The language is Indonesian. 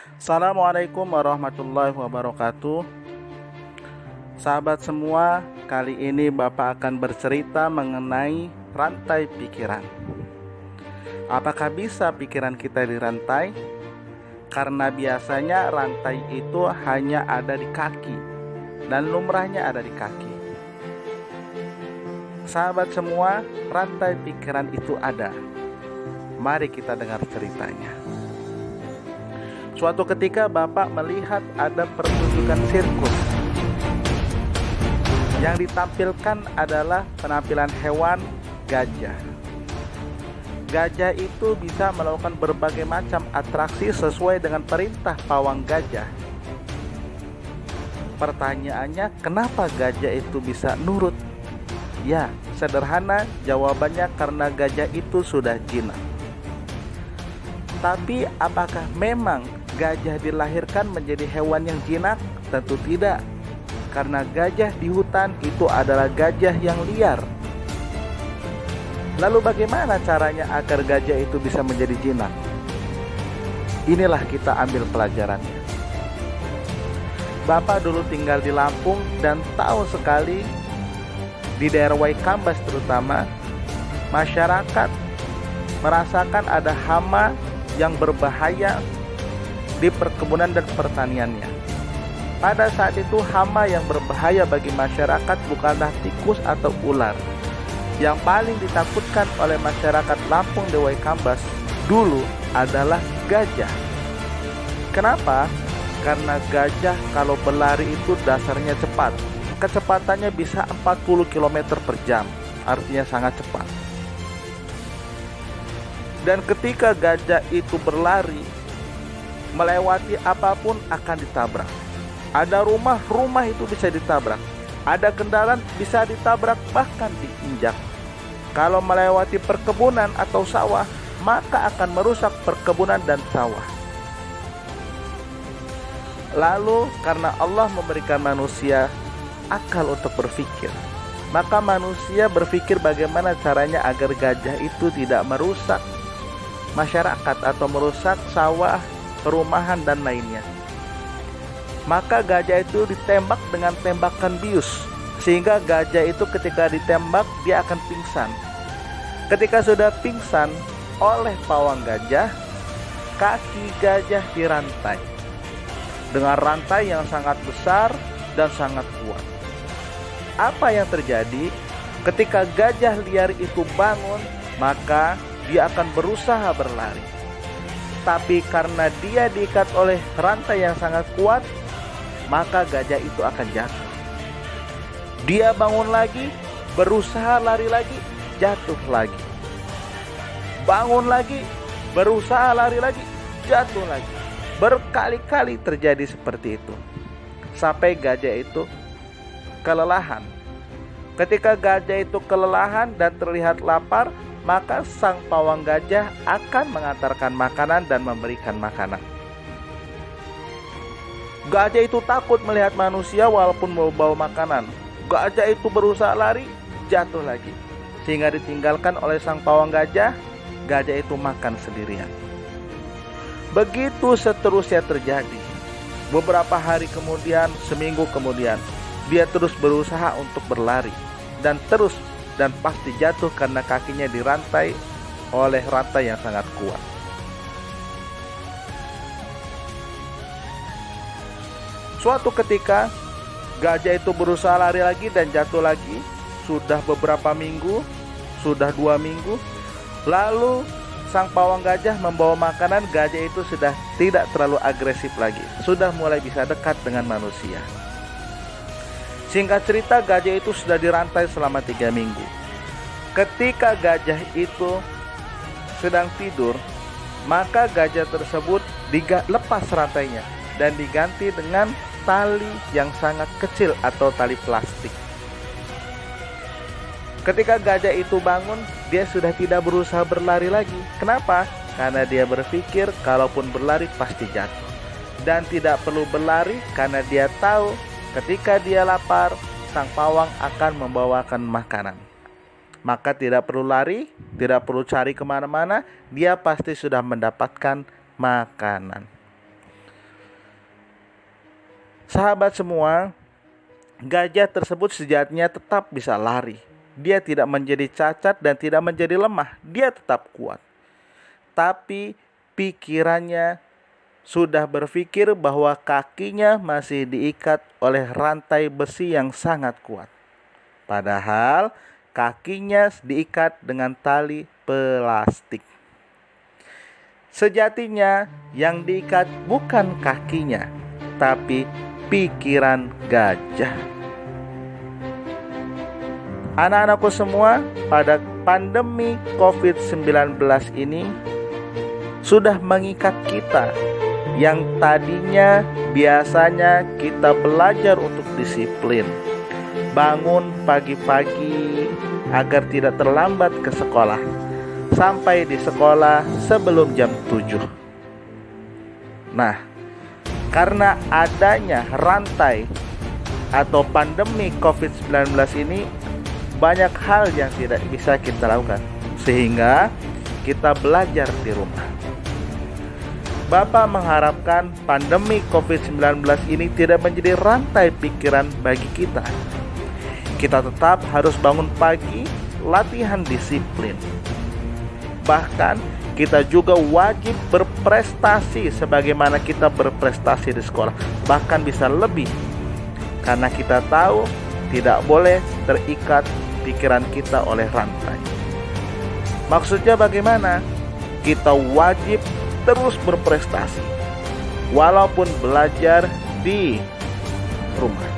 Assalamualaikum warahmatullahi wabarakatuh. Sahabat semua, kali ini Bapak akan bercerita mengenai rantai pikiran. Apakah bisa pikiran kita dirantai? Karena biasanya rantai itu hanya ada di kaki dan lumrahnya ada di kaki. Sahabat semua, rantai pikiran itu ada. Mari kita dengar ceritanya. Suatu ketika Bapak melihat ada pertunjukan sirkus. Yang ditampilkan adalah penampilan hewan gajah. Gajah itu bisa melakukan berbagai macam atraksi sesuai dengan perintah pawang gajah. Pertanyaannya, kenapa gajah itu bisa nurut? Ya, sederhana jawabannya karena gajah itu sudah jinak. Tapi apakah memang gajah dilahirkan menjadi hewan yang jinak? Tentu tidak, karena gajah di hutan itu adalah gajah yang liar. Lalu bagaimana caranya agar gajah itu bisa menjadi jinak? Inilah kita ambil pelajarannya. Bapak dulu tinggal di Lampung dan tahu sekali di daerah Waikambas terutama, masyarakat merasakan ada hama yang berbahaya di perkebunan dan pertaniannya. Pada saat itu hama yang berbahaya bagi masyarakat bukanlah tikus atau ular. Yang paling ditakutkan oleh masyarakat Lampung di Waikambas dulu adalah gajah. Kenapa? Karena gajah kalau berlari itu dasarnya cepat. Kecepatannya bisa 40 km per jam, artinya sangat cepat. Dan ketika gajah itu berlari, melewati apapun akan ditabrak. Ada rumah itu bisa ditabrak. Ada kendaraan bisa ditabrak, bahkan diinjak. Kalau melewati perkebunan atau sawah, maka akan merusak perkebunan dan sawah. Lalu karena Allah memberikan manusia akal untuk berpikir, maka manusia berpikir bagaimana caranya agar gajah itu tidak merusak masyarakat atau merusak sawah, perumahan dan lainnya. Maka gajah itu ditembak dengan tembakan bius, sehingga gajah itu ketika ditembak dia akan pingsan. Ketika sudah pingsan oleh pawang gajah, kaki gajah dirantai dengan rantai yang sangat besar dan sangat kuat. Apa yang terjadi? Ketika gajah liar itu bangun, maka dia akan berusaha berlari. Tapi karena dia diikat oleh rantai yang sangat kuat, maka gajah itu akan jatuh. Dia bangun lagi, berusaha lari lagi, jatuh lagi. Bangun lagi, berusaha lari lagi, jatuh lagi. Berkali-kali terjadi seperti itu, sampai gajah itu kelelahan. Ketika gajah itu kelelahan dan terlihat lapar, maka sang pawang gajah akan mengantarkan makanan dan memberikan makanan. Gajah itu takut melihat manusia walaupun membawa makanan. Gajah itu berusaha lari, jatuh lagi. Sehingga ditinggalkan oleh sang pawang gajah, gajah itu makan sendirian. Begitu seterusnya terjadi. Beberapa hari kemudian, seminggu kemudian, dia terus berusaha untuk berlari. Dan pasti jatuh karena kakinya dirantai oleh rantai yang sangat kuat. Suatu ketika gajah itu berusaha lari lagi dan jatuh lagi. Sudah beberapa minggu, sudah 2 minggu. Lalu sang pawang gajah membawa makanan. Gajah itu sudah tidak terlalu agresif lagi, sudah mulai bisa dekat dengan manusia. Singkat cerita, gajah itu sudah dirantai selama 3 minggu. Ketika gajah itu sedang tidur, maka gajah tersebut lepas rantainya dan diganti dengan tali yang sangat kecil atau tali plastik. Ketika gajah itu bangun, dia sudah tidak berusaha berlari lagi. Kenapa? Karena dia berpikir kalaupun berlari pasti jatuh. Dan tidak perlu berlari karena dia tahu ketika dia lapar, sang pawang akan membawakan makanan. Maka tidak perlu lari, tidak perlu cari kemana-mana, dia pasti sudah mendapatkan makanan. Sahabat semua, gajah tersebut sejatinya tetap bisa lari. Dia tidak menjadi cacat dan tidak menjadi lemah. Dia tetap kuat. Tapi pikirannya sudah berpikir bahwa kakinya masih diikat oleh rantai besi yang sangat kuat. Padahal kakinya diikat dengan tali plastik. Sejatinya yang diikat bukan kakinya, tapi pikiran gajah. Anak-anakku semua, pada pandemi COVID-19 ini sudah mengikat kita yang tadinya biasanya kita belajar untuk disiplin, bangun pagi-pagi agar tidak terlambat ke sekolah, sampai di sekolah sebelum jam 7. Nah, karena adanya rantai atau pandemi COVID-19 ini, banyak hal yang tidak bisa kita lakukan, sehingga kita belajar di rumah. Bapak mengharapkan pandemi COVID-19 ini tidak menjadi rantai pikiran bagi kita. Kita tetap harus bangun pagi, latihan disiplin. Bahkan kita juga wajib berprestasi sebagaimana kita berprestasi di sekolah, bahkan bisa lebih, karena kita tahu tidak boleh terikat pikiran kita oleh rantai. Maksudnya bagaimana? Kita wajib terus berprestasi walaupun belajar di rumah.